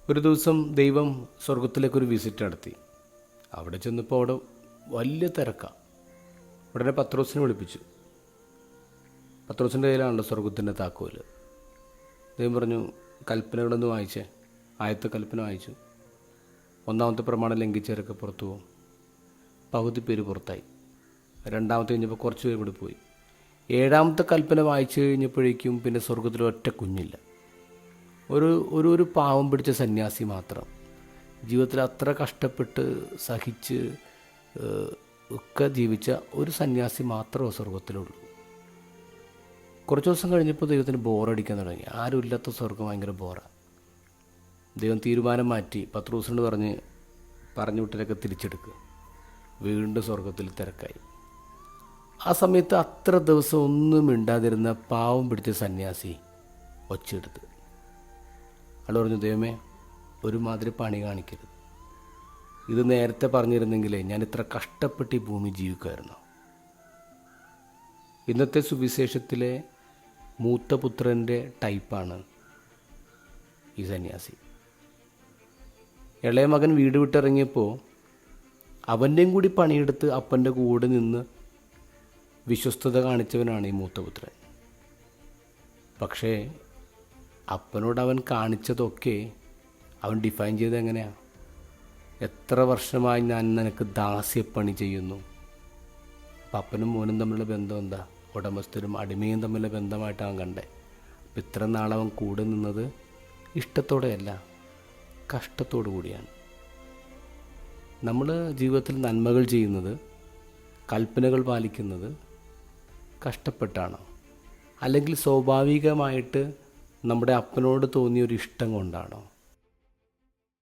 ഒരു ദിവസം ദൈവം സ്വർഗത്തിലേക്കൊരു വിസിറ്റ് നടത്തി. അവിടെ ചെന്നപ്പോൾ അവിടെ വലിയ തിരക്കാണ്. ഉടനെ പത്രോസിനെ വിളിപ്പിച്ചു. പത്രോസിൻ്റെ കയ്യിലാണല്ലോ സ്വർഗത്തിൻ്റെ താക്കോല്. ദൈവം പറഞ്ഞു, കൽപ്പനകളൊന്ന് വായിച്ചേ. ആദ്യത്തെ കൽപ്പന വായിച്ചു. ഒന്നാമത്തെ പ്രമാണം ലംഘിച്ചവരൊക്കെ പുറത്തു പോകും. പകുതി പേര് പുറത്തായി. രണ്ടാമത്തെ കഴിഞ്ഞപ്പോൾ കുറച്ച് പേര് കൂടി പോയി. ഏഴാമത്തെ കൽപ്പന വായിച്ചു കഴിഞ്ഞപ്പോഴേക്കും പിന്നെ സ്വർഗത്തിൽ ഒറ്റ കുഞ്ഞില്ല. ഒരു പാവം പിടിച്ച സന്യാസി മാത്രം. ജീവിതത്തിൽ അത്ര കഷ്ടപ്പെട്ട് സഹിച്ച് ഒക്കെ ജീവിച്ച ഒരു സന്യാസി മാത്രമേ സ്വർഗത്തിലുള്ളൂ. കുറച്ച് ദിവസം കഴിഞ്ഞപ്പോൾ ദൈവത്തിന് ബോറടിക്കാൻ തുടങ്ങി. ആരും ഇല്ലാത്ത സ്വർഗം ഭയങ്കര ബോറാണ്. ദൈവം തീരുമാനം മാറ്റി. പത്രോസിനോട് പറഞ്ഞു വിട്ടതൊക്കെ തിരിച്ചെടുക്കുക. വീണ്ടും സ്വർഗത്തിൽ തിരക്കായി. ആ സമയത്ത് അത്ര ദിവസം ഒന്നും മിണ്ടാതിരുന്ന പാവം പിടിച്ച സന്യാസി ഒച്ചെടുത്ത് അയാൾ പറഞ്ഞു, ദൈവമേ, ഒരുമാതിരി പണി കാണിക്കരുത്. ഇത് നേരത്തെ പറഞ്ഞിരുന്നെങ്കിലേ ഞാൻ ഇത്ര കഷ്ടപ്പെട്ട് ഈ ഭൂമി ജീവിക്കുമായിരുന്നു. ഇന്നത്തെ സുവിശേഷത്തിലെ മൂത്ത പുത്രൻ്റെ ടൈപ്പാണ് ഈ സന്യാസി. ഇളയ മകൻ വീട് വിട്ടിറങ്ങിയപ്പോൾ അവൻ്റെയും കൂടി പണിയെടുത്ത് അപ്പൻ്റെ കൂടെ നിന്ന് വിശ്വസ്തത കാണിച്ചവനാണ് ഈ മൂത്തപുത്രൻ. പക്ഷേ അപ്പനോട് അവൻ കാണിച്ചതൊക്കെ അവൻ ഡിഫൈൻ ചെയ്ത് എങ്ങനെയാണ്? എത്ര വർഷമായി ഞാൻ നിനക്ക് ദാസ്യപ്പണി ചെയ്യുന്നു. അപ്പം അപ്പനും മോനും തമ്മിലുള്ള ബന്ധം എന്താ? ഉടമസ്ഥരും അടിമയും തമ്മിലുള്ള ബന്ധമായിട്ടാണ് കണ്ടേ. അപ്പം ഇത്ര നാളവൻ കൂടെ നിന്നത് ഇഷ്ടത്തോടെയല്ല, കഷ്ടത്തോടു കൂടിയാണ്. നമ്മൾ ജീവിതത്തിൽ നന്മകൾ ചെയ്യുന്നത്, കൽപ്പനകൾ പാലിക്കുന്നത് കഷ്ടപ്പെട്ടാണോ? അല്ലെങ്കിൽ സ്വാഭാവികമായിട്ട് നമ്മുടെ അപ്പനോട് തോന്നിയൊരു ഇഷ്ടം കൊണ്ടാണോ?